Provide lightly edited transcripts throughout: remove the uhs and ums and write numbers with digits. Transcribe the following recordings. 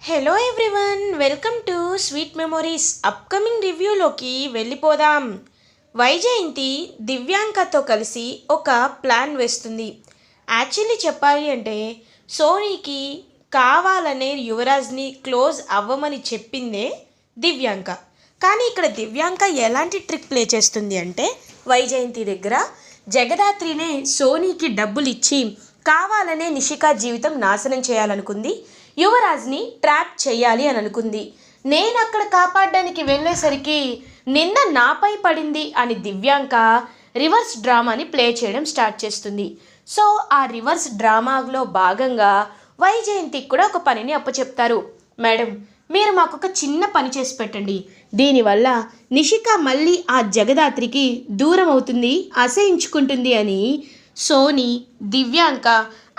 Hello everyone, welcome to sweet memories. Upcoming రివ్యూలోకి వెళ్ళిపోదాం. వైజయంతి దివ్యాంకతో కలిసి ఒక ప్లాన్ వేస్తుంది. యాక్చువల్లీ చెప్పాలి అంటే సోనీకి కావాలనే యువరాజ్ని క్లోజ్ అవ్వమని చెప్పిందే దివ్యాంక. కానీ ఇక్కడ దివ్యాంక ఎలాంటి ట్రిక్ ప్లే చేస్తుంది అంటే వైజయంతి దగ్గర జగదాత్రినే సోనీకి డబ్బులు ఇచ్చి కావాలనే నిషికా జీవితం నాశనం చేయాలనుకుంది. యువరాజ్ని ట్రాప్ చేయాలి అని అనుకుంది. నేను అక్కడ కాపాడడానికి వెళ్ళేసరికి నిన్న నాపై పడింది అని దివ్యాంక రివర్స్ డ్రామాని ప్లే చేయడం స్టార్ట్ చేస్తుంది. సో ఆ రివర్స్ డ్రామాలో భాగంగా వైజయంతికి కూడా ఒక పనిని అప్పచెప్తారు. మేడం, మీరు మాకు ఒక చిన్న పని చేసి పెట్టండి. దీనివల్ల నిషిక మళ్ళీ ఆ జగదాత్రికి దూరం అవుతుంది, అసహించుకుంటుంది అని సోనీ, దివ్యాంక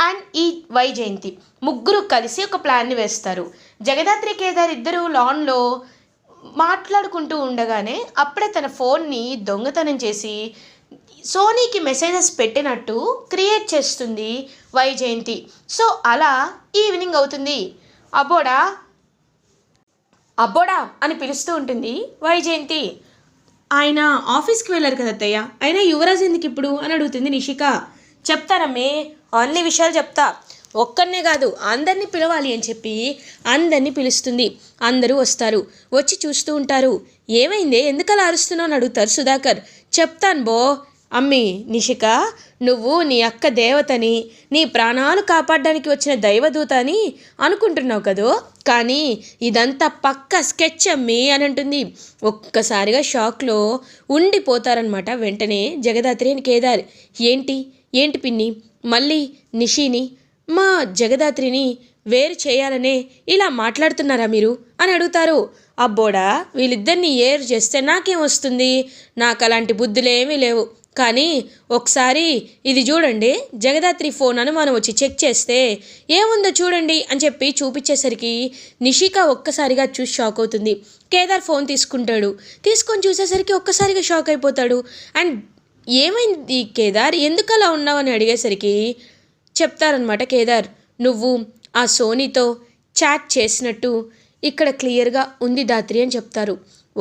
అండ్ ఈ వైజయంతి ముగ్గురు కలిసి ఒక ప్లాన్ని వేస్తారు. జగదాత్రి కేదార్ ఇద్దరు లాన్లో మాట్లాడుకుంటూ ఉండగానే అప్పుడే తన ఫోన్ని దొంగతనం చేసి సోనీకి మెసేజెస్ పెట్టినట్టు క్రియేట్ చేస్తుంది వైజయంతి. సో అలా ఈవినింగ్ అవుతుంది. అబ్బోడా అబ్బోడా అని పిలుస్తూ ఉంటుంది వైజయంతి. ఆయన ఆఫీస్కి వెళ్ళారు కదా అత్తయ్య, అయినా యువరాజ్ ఎందుకు ఇప్పుడు అని అడుగుతుంది నిషిక. చెప్తానమ్మే, అన్ని విషయాలు చెప్తా, ఒక్కరినే కాదు అందరినీ పిలవాలి అని చెప్పి అందరినీ పిలుస్తుంది. అందరూ వస్తారు, వచ్చి చూస్తూ ఉంటారు. ఏమైందే, ఎందుకలా అరుస్తున్నావు అని అడుగుతారు సుధాకర్. చెప్తాను బో అమ్మి, నిషిక నువ్వు నీ అక్క దేవతని, నీ ప్రాణాలు కాపాడడానికి వచ్చిన దైవదూత అని అనుకుంటున్నావు కదో, కానీ ఇదంతా పక్క స్కెచ్ అమ్మి అని అంటుంది. ఒక్కసారిగా షాక్లో ఉండిపోతారనమాట. వెంటనే జగదాత్రి అని కేదార్, ఏంటి ఏంటి పిన్ని, మళ్ళీ నిషిని మా జగదాత్రిని వేరు చేయాలనే ఇలా మాట్లాడుతున్నారా మీరు అని అడుగుతారు. అబ్బోడా, వీళ్ళిద్దరిని ఏరు చేస్తే నాకేం వస్తుంది, నాకు అలాంటి బుద్ధులేమీ లేవు. కానీ ఒకసారి ఇది చూడండి, జగదాత్రి ఫోన్ అనుమానం వచ్చి చెక్ చేస్తే ఏముందో చూడండి అని చెప్పి చూపించేసరికి నిషిక ఒక్కసారిగా చూసి షాక్ అవుతుంది. కేదార్ ఫోన్ తీసుకొని చూసేసరికి ఒక్కసారిగా షాక్ అయిపోతాడు. అండ్ ఏమైంది కేదార్, ఎందుకు అలా ఉన్నావని అడిగేసరికి చెప్తారనమాట కేదార్, నువ్వు ఆ సోనీతో చాట్ చేసినట్టు ఇక్కడ క్లియర్గా ఉంది దాత్రి అని చెప్తారు.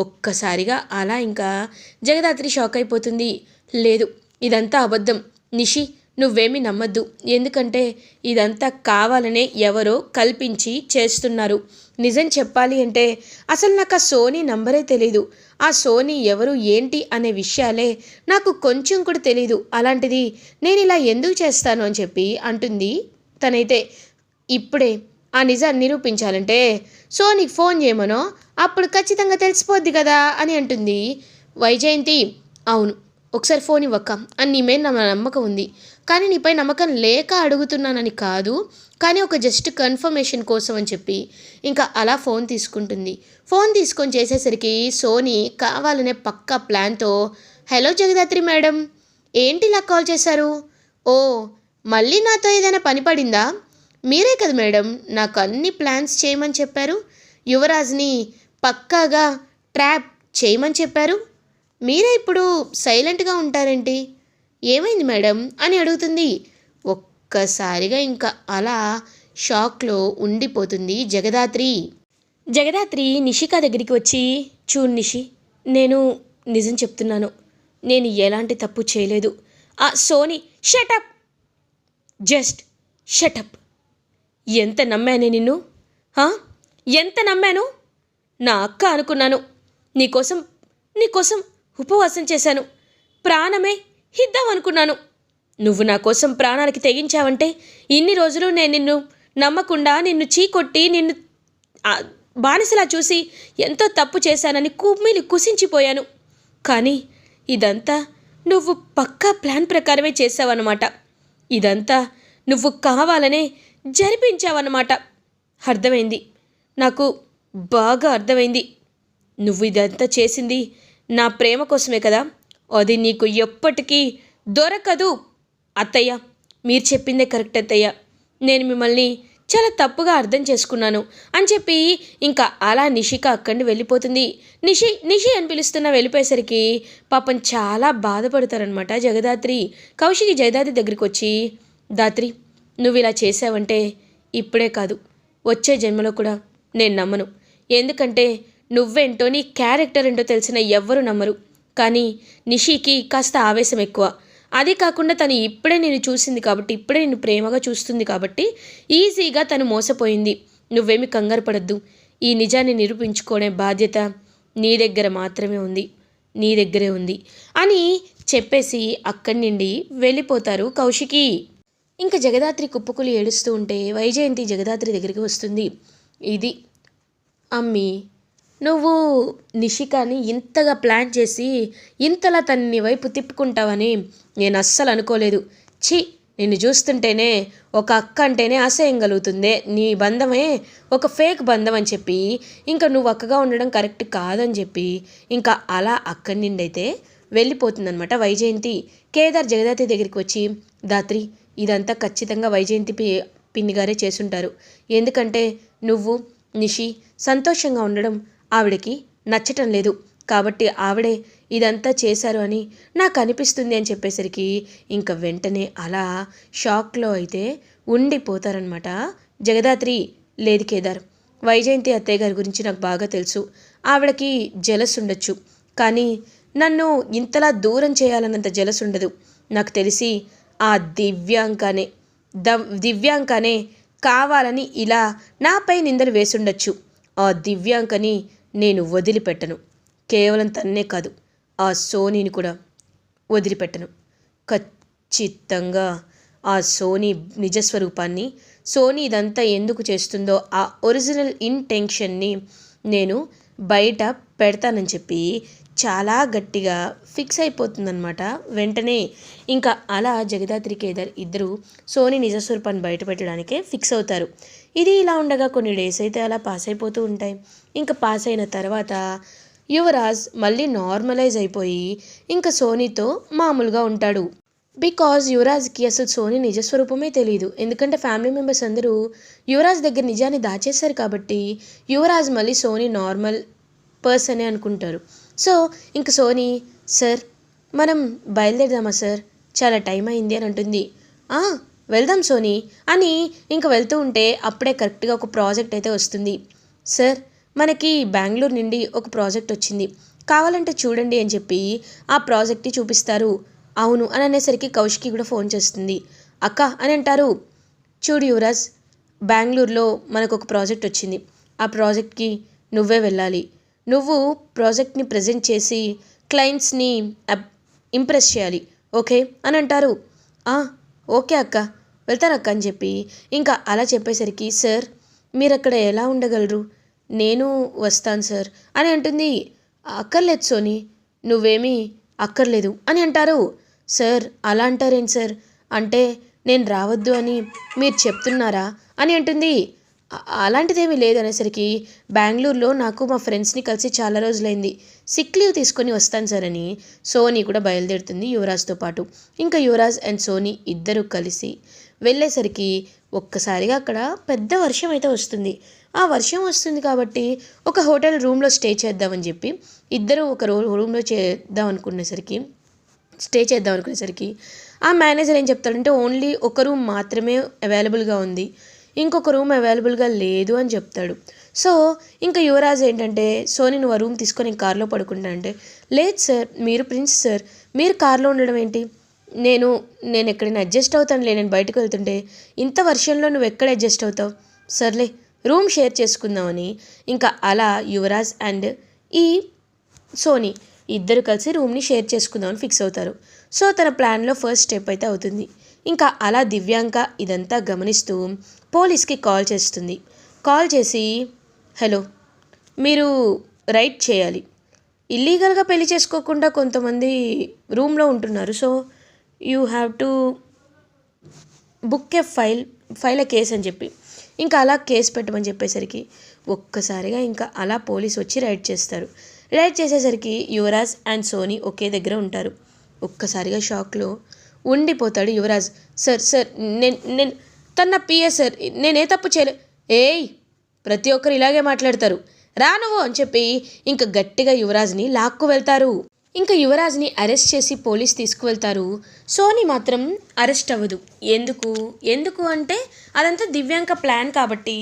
ఒక్కసారిగా అలా ఇంకా జగదాత్రి షాక్ అయిపోతుంది. లేదు, ఇదంతా అబద్ధం, నిషి నువ్వేమీ నమ్మద్దు, ఎందుకంటే ఇదంతా కావాలనే ఎవరో కల్పించి చేస్తున్నారు. నిజం చెప్పాలి అంటే అసలు నాకు ఆ సోనీ నంబరే తెలీదు, ఆ సోనీ ఎవరు ఏంటి అనే విషయాలే నాకు కొంచెం కూడా తెలీదు. అలాంటిది నేను ఇలా ఎందుకు చేస్తాను అని చెప్పి అంటుంది తనైతే. ఇప్పుడే ఆ నిజాన్ని నిరూపించాలంటే సోనీకి ఫోన్ చేయమనో, అప్పుడు ఖచ్చితంగా తెలిసిపోద్ది కదా అని అంటుంది వైజయంతి. అవును, ఒకసారి ఫోన్ ఇవ్వక్క అని నీ మీద నా నమ్మకం ఉంది, కానీ నీపై నమ్మకం లేక అడుగుతున్నానని కాదు, కానీ ఒక జస్ట్ కన్ఫర్మేషన్ కోసం అని చెప్పి ఇంకా అలా ఫోన్ తీసుకుంటుంది. ఫోన్ తీసుకొని చేసేసరికి సోనీ కావాలనే పక్కా ప్లాన్తో, హలో జగదాత్రి మేడం, ఏంటి ఇలా కాల్ చేశారు? ఓ, మళ్ళీ నాతో ఏదైనా పని పడిందా? మీరే కదా మేడం నాకు అన్ని ప్లాన్స్ చేయమని చెప్పారు, యువరాజ్ని పక్కాగా ట్రాప్ చేయమని చెప్పారు, మీరే ఇప్పుడు సైలెంట్గా ఉంటారేంటి, ఏమైంది మేడం అని అడుగుతుంది. ఒక్కసారిగా ఇంకా అలా షాక్లో ఉండిపోతుంది జగదాత్రి. జగదాత్రి నిషిక దగ్గరికి వచ్చి, చూడు నిషి, నేను నిజం చెప్తున్నాను, నేను ఎలాంటి తప్పు చేయలేదు. ఆ సోనీ షటప్, జస్ట్ షటప్. ఎంత నమ్మానే నిన్ను, ఎంత నమ్మాను, నా అక్క అనుకున్నాను, నీకోసం ఉపవాసం చేశాను, ప్రాణమే ఇద్దాం అనుకున్నాను. నువ్వు నా కోసం ప్రాణాలకి తెగించావంటే ఇన్ని రోజులు నేను నిన్ను నమ్మకుండా, నిన్ను చీకొట్టి, నిన్ను బానిసలా చూసి ఎంతో తప్పు చేశానని కుమ్మిలి కుసించిపోయాను. కానీ ఇదంతా నువ్వు పక్కా ప్లాన్ ప్రకారమే చేసావన్నమాట. ఇదంతా నువ్వు కావాలనే జరిపించావన్నమాట. అర్థమైంది, నాకు బాగా అర్థమైంది. నువ్వు ఇదంతా చేసింది నా ప్రేమ కోసమే కదా, అది నీకు ఎప్పటికీ దొరకదు. అత్తయ్య, మీరు చెప్పిందే కరెక్ట్ అత్తయ్య, నేను మిమ్మల్ని చాలా తప్పుగా అర్థం చేసుకున్నాను అని చెప్పి ఇంకా అలా నిషిక అక్కడిని వెళ్ళిపోతుంది. నిషి అని పిలుస్తున్న వెళ్ళిపోయేసరికి పాపం చాలా బాధపడతారనమాట జగదాత్రి. కౌశికి జగదాత్రి దగ్గరికి వచ్చి, దాత్రి నువ్వు ఇలా చేసావంటే ఇప్పుడే కాదు వచ్చే జన్మలో కూడా నేను నమ్మను. ఎందుకంటే నువ్వేంటో నీ క్యారెక్టర్ ఏంటో తెలిసిన ఎవ్వరు నమ్మరు. కానీ నిషికి కాస్త ఆవేశం ఎక్కువ. అది కాకుండా తను ఇప్పుడే నేను చూసింది కాబట్టి, ఇప్పుడే నేను ప్రేమగా చూస్తుంది కాబట్టి ఈజీగా తను మోసపోయింది. నువ్వేమి కంగారు పడద్దు. ఈ నిజాన్ని నిరూపించుకునే బాధ్యత నీ దగ్గర మాత్రమే ఉంది, నీ దగ్గరే ఉంది అని చెప్పేసి అక్కడి నుండి వెళ్ళిపోతారు కౌశికి. ఇంకా జగదాత్రి కుప్పకులు ఏడుస్తూ ఉంటే వైజయంతి జగదాత్రి దగ్గరికి వస్తుంది. ఇది అమ్మి, నువ్వు నిషికాని ఇంతగా ప్లాన్ చేసి ఇంతలా తన్ని వైపు తిప్పుకుంటావని నేను అస్సలు అనుకోలేదు. ఛీ, నిన్ను చూస్తుంటేనే ఒక అక్క అంటేనే అసహ్యం కలుగుతుందే. నీ బంధమే ఒక ఫేక్ బంధం అని చెప్పి, ఇంకా నువ్వు అక్కగా ఉండడం కరెక్ట్ కాదని చెప్పి ఇంకా అలా అక్కడి నుండి అయితే వెళ్ళిపోతుందనమాట వైజయంతి. కేదార్ జగదాత్రి దగ్గరికి వచ్చి, దాత్రి ఇదంతా ఖచ్చితంగా వైజయంతి పిన్నిగారే చేసుంటారు. ఎందుకంటే నువ్వు నిషి సంతోషంగా ఉండడం ఆవిడకి నచ్చటం లేదు, కాబట్టి ఆవిడే ఇదంతా చేశారు అని నాకు అనిపిస్తుంది అని చెప్పేసరికి ఇంకా వెంటనే అలా షాక్లో అయితే ఉండిపోతారనమాట జగదాత్రి. లేదు కేదార్, వైజయంతి అత్తయ్య గారి గురించి నాకు బాగా తెలుసు. ఆవిడకి జలస్ ఉండొచ్చు, కానీ నన్ను ఇంతలా దూరం చేయాలన్నంత జలస్ ఉండదు. నాకు తెలిసి ఆ దివ్యాంకనే కావాలని ఇలా నాపై నిందలు వేసుండొచ్చు. ఆ దివ్యాంకని నేను వదిలిపెట్టను. కేవలం తన్నే కాదు, ఆ సోనీని కూడా వదిలిపెట్టను. ఖచ్చితంగా ఆ సోనీ నిజస్వరూపాన్ని, సోనీ ఇదంతా ఎందుకు చేస్తుందో ఆ ఒరిజినల్ ఇంటెన్షన్ని నేను బయట పెడతానని చెప్పి చాలా గట్టిగా ఫిక్స్ అయిపోతుందన్నమాట. వెంటనే ఇంకా అలా జగదాత్రి కేదార్ ఇద్దరు సోనీ నిజస్వరూపాన్ని బయట పెట్టడానికే ఫిక్స్ అవుతారు. ఇది ఇలా ఉండగా కొన్ని డేస్ అయితే అలా పాస్ అయిపోతూ ఉంటాయి. ఇంకా పాస్ అయిన తర్వాత యువరాజ్ మళ్ళీ నార్మలైజ్ అయిపోయి ఇంకా సోనీతో మామూలుగా ఉంటాడు. బికాజ్ యువరాజ్కి అసలు సోనీ నిజస్వరూపమే తెలియదు. ఎందుకంటే ఫ్యామిలీ మెంబర్స్ అందరూ యువరాజ్ దగ్గర నిజాన్ని దాచేశారు కాబట్టి యువరాజ్ మళ్ళీ సోనీ నార్మల్ పర్సనే అనుకుంటారు. సో ఇంక సోనీ, సార్ మనం బయలుదేరదామా సార్, చాలా టైం అయింది అని అంటుంది. వెళ్దాం సోనీ అని ఇంక వెళ్తూ ఉంటే అప్పుడే కరెక్ట్గా ఒక ప్రాజెక్ట్ అయితే వస్తుంది. సార్ మనకి బెంగళూరు నుండి ఒక ప్రాజెక్ట్ వచ్చింది, కావాలంటే చూడండి అని చెప్పి ఆ ప్రాజెక్ట్ని చూపిస్తారు. అవును అని అనేసరికి కౌశికి కూడా ఫోన్ చేస్తుంది. అక్క అని అంటారు. చూడు యువరాజ్, బెంగళూరులో మనకు ఒక ప్రాజెక్ట్ వచ్చింది. ఆ ప్రాజెక్ట్కి నువ్వే వెళ్ళాలి. నువ్వు ప్రాజెక్ట్ని ప్రజెంట్ చేసి క్లయింట్స్ని ఇంప్రెస్ చేయాలి, ఓకే అని అంటారు. ఓకే అక్క, వెళ్తానక్క అని చెప్పి ఇంకా అలా చెప్పేసరికి, సార్ మీరు అక్కడ ఎలా ఉండగలరు, నేను వస్తాను సార్ అని అంటుంది. అక్కర్లేదు సోనీ, నువ్వేమీ అక్కర్లేదు అని అంటారు. సార్ అలా అంటారేంటి సార్, అంటే నేను రావద్దు అని మీరు చెప్తున్నారా అని అంటుంది. అలాంటిదేమీ లేదు అనేసరికి, బెంగళూరులో నాకు మా ఫ్రెండ్స్ని కలిసి చాలా రోజులైంది, సిక్ లీవ్ తీసుకొని వస్తాను సార్ అని సోనీ కూడా బయలుదేరుతుంది యువరాజ్తో పాటు. ఇంకా యువరాజ్ అండ్ సోనీ ఇద్దరు కలిసి వెళ్ళేసరికి ఒక్కసారిగా అక్కడ పెద్ద వర్షం అయితే వస్తుంది. ఆ వర్షం వస్తుంది కాబట్టి ఒక హోటల్ రూమ్లో స్టే చేద్దామని చెప్పి ఇద్దరు ఒక రూమ్లో స్టే చేద్దాం అనుకునేసరికి ఆ మేనేజర్ ఏం చెప్తాడంటే ఓన్లీ ఒక రూమ్ మాత్రమే అవైలబుల్గా ఉంది, ఇంకొక రూమ్ అవైలబుల్గా లేదు అని చెప్తాడు. సో ఇంకా యువరాజ్ ఏంటంటే, సోనీ నువ్వు ఆ రూమ్ తీసుకొని కార్లో పడుకుంటా అంటే, లేదు సార్ మీరు ప్రిన్స్ సార్, మీరు కార్లో ఉండడం ఏంటి, నేను ఎక్కడైనా అడ్జస్ట్ అవుతానులే, నేను బయటకు వెళ్తుంటే ఇంత వర్షంలో నువ్వు ఎక్కడ అడ్జస్ట్ అవుతావు, సర్లే రూమ్ షేర్ చేసుకుందామని ఇంకా అలా యువరాజ్ అండ్ ఈ సోనీ ఇద్దరు కలిసి రూమ్ని షేర్ చేసుకుందామని ఫిక్స్ అవుతారు. సో తన ప్లాన్లో ఫస్ట్ స్టెప్ అయితే అవుతుంది. ఇంకా అలా దివ్యాంక ఇదంతా గమనిస్తూ పోలీస్కి కాల్ చేస్తుంది. కాల్ చేసి, హలో మీరు రైట్ చేయాలి, ఇల్లీగల్గా పెళ్లి చేసుకోకుండా కొంతమంది రూమ్లో ఉంటున్నారు, so you have to book A file A case అని చెప్పి ఇంకా అలా కేసు పెట్టమని చెప్పేసరికి ఒక్కసారిగా ఇంకా అలా పోలీస్ వచ్చి రైడ్ చేస్తారు. రైడ్ చేసేసరికి యువరాజ్ అండ్ సోనీ ఒకే దగ్గర ఉంటారు. ఒక్కసారిగా షాక్లో ఉండిపోతాడు యువరాజ్. సార్ నేను తన పిఏ సార్, నేనే తప్పు చేయలే. ప్రతి ఒక్కరు ఇలాగే మాట్లాడతారు, రా నువ్వు అని చెప్పి ఇంకా గట్టిగా యువరాజ్ని లాక్కు వెళ్తారు. ఇంకా యువరాజ్ని అరెస్ట్ చేసి పోలీస్ తీసుకువెళ్తారు. సోనీ మాత్రం అరెస్ట్ అవ్వదు. ఎందుకు అంటే అదంతా దివ్యాంక ప్లాన్ కాబట్టి,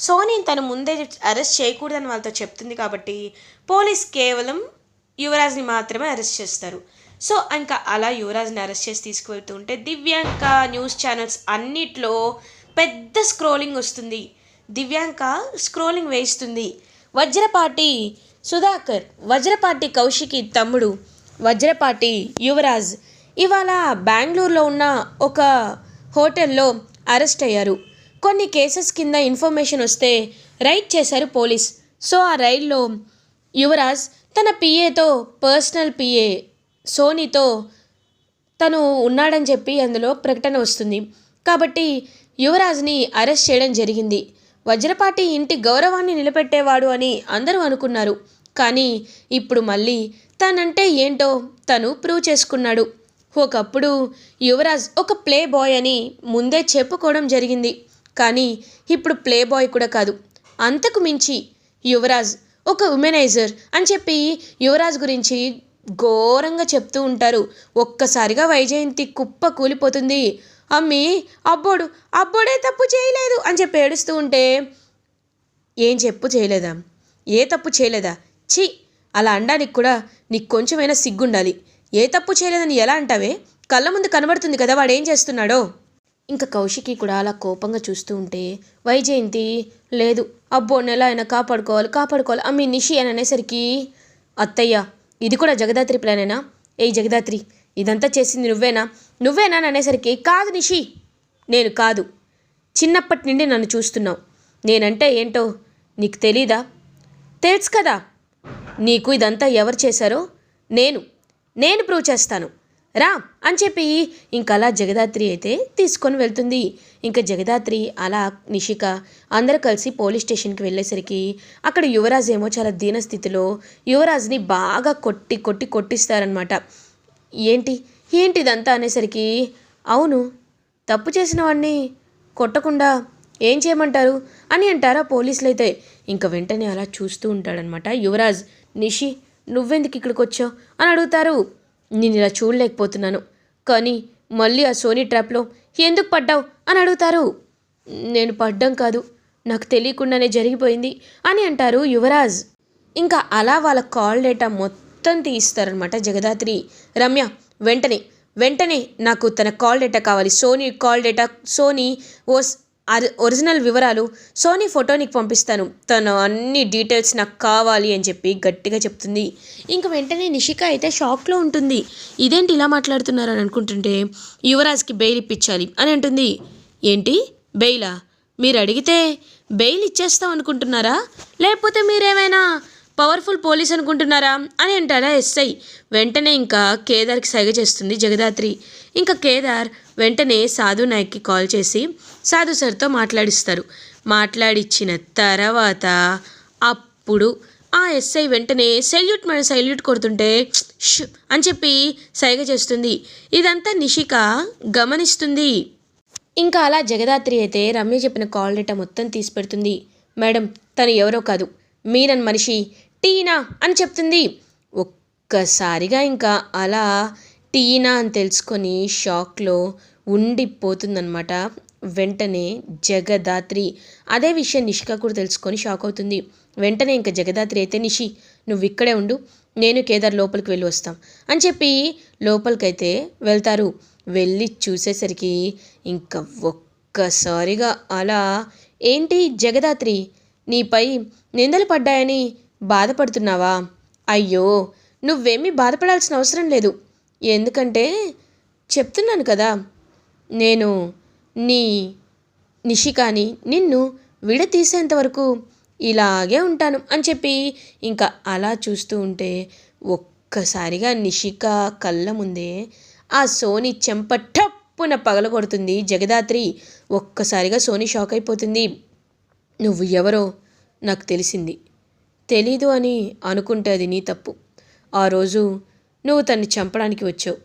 సోనీని తను ముందే అరెస్ట్ చేయకూడదని వాళ్ళతో చెప్తుంది కాబట్టి పోలీస్ కేవలం యువరాజ్ని మాత్రమే అరెస్ట్ చేస్తారు. సో ఇంకా అలా యువరాజ్ని అరెస్ట్ చేసి తీసుకువెళ్తూ ఉంటే దివ్యాంక న్యూస్ ఛానల్స్ అన్నిట్లో పెద్ద స్క్రోలింగ్ వస్తుంది. దివ్యాంక స్క్రోలింగ్ వేస్తుంది. వజ్రపాటి సుధాకర్, వజ్రపాటి కౌశికి తమ్ముడు వజ్రపాటి యువరాజ్ ఇవాళ బెంగళూరులో ఉన్న ఒక హోటల్లో అరెస్ట్ అయ్యారు. కొన్ని కేసెస్ కింద ఇన్ఫర్మేషన్ వస్తే రైడ్ చేశారు పోలీస్. సో ఆ రైడ్లో యువరాజ్ తన పిఏతో, పర్సనల్ పిఏ సోనీతో తను ఉన్నాడని చెప్పి అందులో ప్రకటన వస్తుంది. కాబట్టి యువరాజ్ని అరెస్ట్ చేయడం జరిగింది. వజ్రపాటి ఇంటి గౌరవాన్ని నిలబెట్టేవాడు అని అందరూ అనుకున్నారు. కానీ ఇప్పుడు మళ్ళీ తనంటే ఏంటో తను ప్రూవ్ చేసుకున్నాడు. ఒకప్పుడు యువరాజ్ ఒక ప్లే బాయ్ అని ముందే చెప్పుకోవడం జరిగింది. కానీ ఇప్పుడు ప్లే బాయ్ కూడా కాదు, అంతకు మించి యువరాజ్ ఒక ఉమెనైజర్ అని చెప్పి యువరాజ్ గురించి ఘోరంగా చెప్తూ ఉంటారు. ఒక్కసారిగా వైజయంతి కుప్ప కూలిపోతుంది. అమ్మి అబ్బోడే తప్పు చేయలేదు అని చెప్పి ఏడుస్తూ ఉంటే, ఏం చెప్పు చేయలేదా, ఏ తప్పు చేయలేదా, ఛీ అలా అనడానికి కూడా నీకు కొంచెమైనా సిగ్గుండాలి. ఏ తప్పు చేయలేదని ఎలా అంటావే, కళ్ళ ముందు కనబడుతుంది కదా వాడు ఏం చేస్తున్నాడో. ఇంకా కౌశికి కూడా అలా కోపంగా చూస్తూ ఉంటే వైజయంతి లేదు అబ్బోడిని ఎలా అయినా కాపాడుకోవాలి అమ్మి నిషి అని అనేసరికి, అత్తయ్య ఇది కూడా జగదాత్రి ప్లానేనా? ఏ జగదాత్రి ఇదంతా చేసింది నువ్వేనా అని అనేసరికి, కాదు నిషి నేను కాదు, చిన్నప్పటి నుండి నన్ను చూస్తున్నావు, నేనంటే ఏంటో నీకు తెలీదా? తెలుసు కదా, నీకు ఇదంతా ఎవరు చేశారో నేను ప్రూవ్ చేస్తాను రా అని చెప్పి ఇంకలా జగదాత్రి అయితే తీసుకొని వెళ్తుంది. ఇంకా జగదాత్రి అలా నిషిక అందరూ కలిసి పోలీస్ స్టేషన్కి వెళ్ళేసరికి అక్కడ యువరాజ్ ఏమో చాలా దీనస్థితిలో యువరాజ్ని బాగా కొట్టిస్తారనమాట. ఏంటి ఇదంతా అనేసరికి, అవును తప్పు చేసిన వాడిని కొట్టకుండా ఏం చేయమంటారు అని అంటారా పోలీసులు అయితే. ఇంకా వెంటనే అలా చూస్తూ ఉంటాడనమాట యువరాజ్. నిషి నువ్వెందుకు ఇక్కడికి వచ్చావు అని అడుగుతారు. నేను ఇలా చూడలేకపోతున్నాను, కానీ మళ్ళీ ఆ సోనీ ట్రాప్లో ఎందుకు పడ్డావు అని అడుగుతారు. నేను పడ్డం కాదు, నాకు తెలియకుండానే జరిగిపోయింది అని అంటారు యువరాజ్. ఇంకా అలా వాళ్ళ కాల్ డేటా మొత్తం తీస్తారనమాట జగదాత్రి. రమ్య వెంటనే నాకు తన కాల్ డేటా కావాలి, Soni call data, Soni original వివరాలు, సోనీ ఫోటో నీకు పంపిస్తాను, తను అన్ని డీటెయిల్స్ నాకు కావాలి అని చెప్పి గట్టిగా చెప్తుంది. ఇంక వెంటనే నిషిక అయితే షాక్లో ఉంటుంది. ఇదేంటి ఇలా మాట్లాడుతున్నారు అని అనుకుంటుంటే, యువరాజ్కి బెయిల్ ఇప్పించాలి అని అంటుంది. ఏంటి బెయిలా? మీరు అడిగితే బెయిల్ ఇచ్చేస్తాం అనుకుంటున్నారా, లేకపోతే మీరేమైనా పవర్ఫుల్ పోలీస్ అనుకుంటున్నారా అని అంటారా ఎస్ఐ. వెంటనే ఇంకా కేదార్కి సైగ చేస్తుంది జగదాత్రి. ఇంకా కేదార్ వెంటనే సాధు నాయక్కి కాల్ చేసి సాధు సార్తో మాట్లాడిచ్చిన తర్వాత అప్పుడు ఆ ఎస్ఐ వెంటనే సైల్యూట్ కొడుతుంటే ష్ అని చెప్పి సైగ చేస్తుంది. ఇదంతా నిషిక గమనిస్తుంది. ఇంకా అలా జగదాత్రి అయితే రమ్య చెప్పిన కాల్ డేటా మొత్తం తీసి పెడుతుంది. మేడం తను ఎవరో కాదు, మీరన్ మనిషి టీనా అని చెప్తుంది. ఒక్కసారిగా ఇంకా అలా టీనా అని తెలుసుకొని షాక్లో ఉండిపోతుందన్నమాట వెంటనే జగదాత్రి. అదే విషయం నిషిక కూడా తెలుసుకొని షాక్ అవుతుంది. వెంటనే ఇంకా జగదాత్రి అయితే, నిషి నువ్వు ఇక్కడే ఉండు, నేను కేదార్ లోపలికి వెళ్ళి వస్తాం అని చెప్పి లోపలికైతే వెళ్తారు. వెళ్ళి చూసేసరికి ఇంకా ఒక్కసారిగా అలా, ఏంటి జగదాత్రి నీపై నిందలు పడ్డాయని బాధపడుతున్నావా? అయ్యో నువ్వేమీ బాధపడాల్సిన అవసరం లేదు, ఎందుకంటే చెప్తున్నాను కదా, నేను నీ నిషికాని నిన్ను విడతీసేంతవరకు ఇలాగే ఉంటాను అని చెప్పి ఇంకా అలా చూస్తూ ఉంటే ఒక్కసారిగా నిషిక కళ్ళ ముందే ఆ సోనీ చెంప టప్పున పగలగొడుతుంది జగదాత్రి. ఒక్కసారిగా సోనీ షాక్ అయిపోతుంది. నువ్వు ఎవరో నాకు తెలిసింది, తెలీదు అని అనుకుంటే అది నీ తప్పు. ఆ రోజు నువ్వు తన్ని చంపడానికి వచ్చావు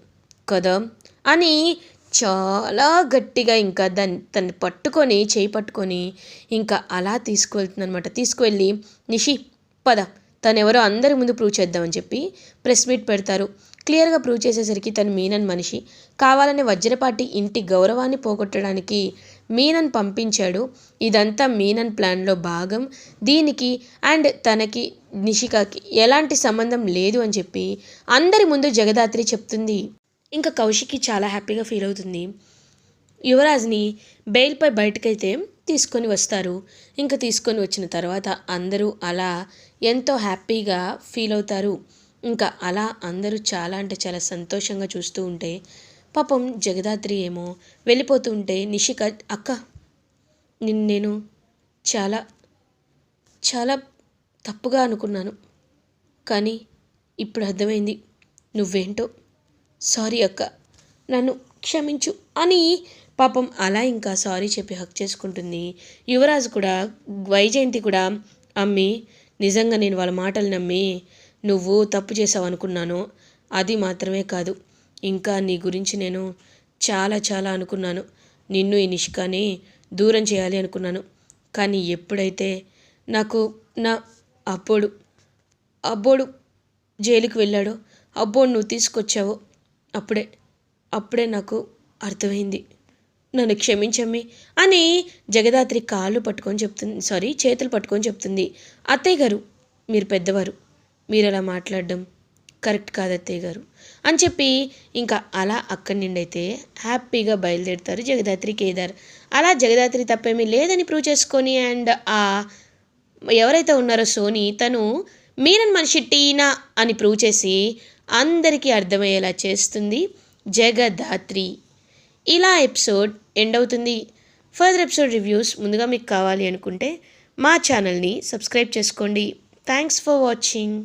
కదా అని చాలా గట్టిగా ఇంకా తన్ని చేయి పట్టుకొని ఇంకా అలా తీసుకువెళ్తుందనమాట. తీసుకువెళ్ళి, నిషి పద తనెవరో అందరి ముందు ప్రూవ్ చేద్దామని చెప్పి ప్రెస్ మీట్ పెడతారు. క్లియర్గా ప్రూవ్ చేసేసరికి తను మీనన్ మనిషి, కావాలనే వజ్రపాటి ఇంటి గౌరవాన్ని పోగొట్టడానికి మీనన్ పంపించాడు. ఇదంతా మీనన్ ప్లాన్లో భాగం. దీనికి అండ్ తనకి నిషికాకి ఎలాంటి సంబంధం లేదు అని చెప్పి అందరి ముందు జగదాత్రి చెప్తుంది. ఇంకా కౌశికి చాలా హ్యాపీగా ఫీల్ అవుతుంది. యువరాజ్ని బెయిల్పై బయటకైతే తీసుకొని వస్తారు. ఇంకా తీసుకొని వచ్చిన తర్వాత అందరూ అలా ఎంతో హ్యాపీగా ఫీల్ అవుతారు. ఇంకా అలా అందరూ చాలా అంటే చాలా సంతోషంగా చూస్తూ ఉంటే పాపం జగదాత్రి ఏమో వెళ్ళిపోతూ ఉంటే నిషిక, అక్క నేను చాలా చాలా తప్పుగా అనుకున్నాను, కానీ ఇప్పుడు అర్థమైంది నువ్వేంటో, సారీ అక్క, నన్ను క్షమించు అని పాపం అలా ఇంకా సారీ చెప్పి హక్ చేసుకుంటుంది. యువరాజ్ కూడా, వైజయంతి కూడా, అమ్మి నిజంగా నేను వాళ్ళ మాటలు నమ్మి నువ్వు తప్పు చేసావు అనుకున్నాను. అది మాత్రమే కాదు, ఇంకా నీ గురించి నేను చాలా చాలా అనుకున్నాను. నిన్ను ఈ నిష్కాని దూరం చేయాలి అనుకున్నాను. కానీ ఎప్పుడైతే నాకు నా అబ్బోడు జైలుకి వెళ్ళాడో, అబ్బోడు నువ్వు తీసుకొచ్చావో అప్పుడే నాకు అర్థమైంది. నన్ను క్షమించమ్మి అని జగదాత్రి చేతులు పట్టుకొని చెప్తుంది. అత్తయ్య గారు, మీరు పెద్దవారు, మీరు అలా మాట్లాడడం కరెక్ట్ కాదు అత్తయ్య గారు అని చెప్పి ఇంకా అలా అక్కడి నుండి అయితే హ్యాపీగా బయలుదేరుతారు జగదాత్రి, కేదార్. అలా జగదాత్రి తప్పేమీ లేదని ప్రూవ్ చేసుకొని అండ్ ఎవరైతే ఉన్నారో సోని, తను మీనన్ మనిషి టీనా అని ప్రూవ్ చేసి అందరికీ అర్థమయ్యేలా చేస్తుంది జగదాత్రి. ఇలా ఎపిసోడ్ ఎండ్ అవుతుంది. ఫర్దర్ ఎపిసోడ్ రివ్యూస్ ముందుగా మీకు కావాలి అనుకుంటే మా ఛానల్ని సబ్స్క్రైబ్ చేసుకోండి. Thanks for watching.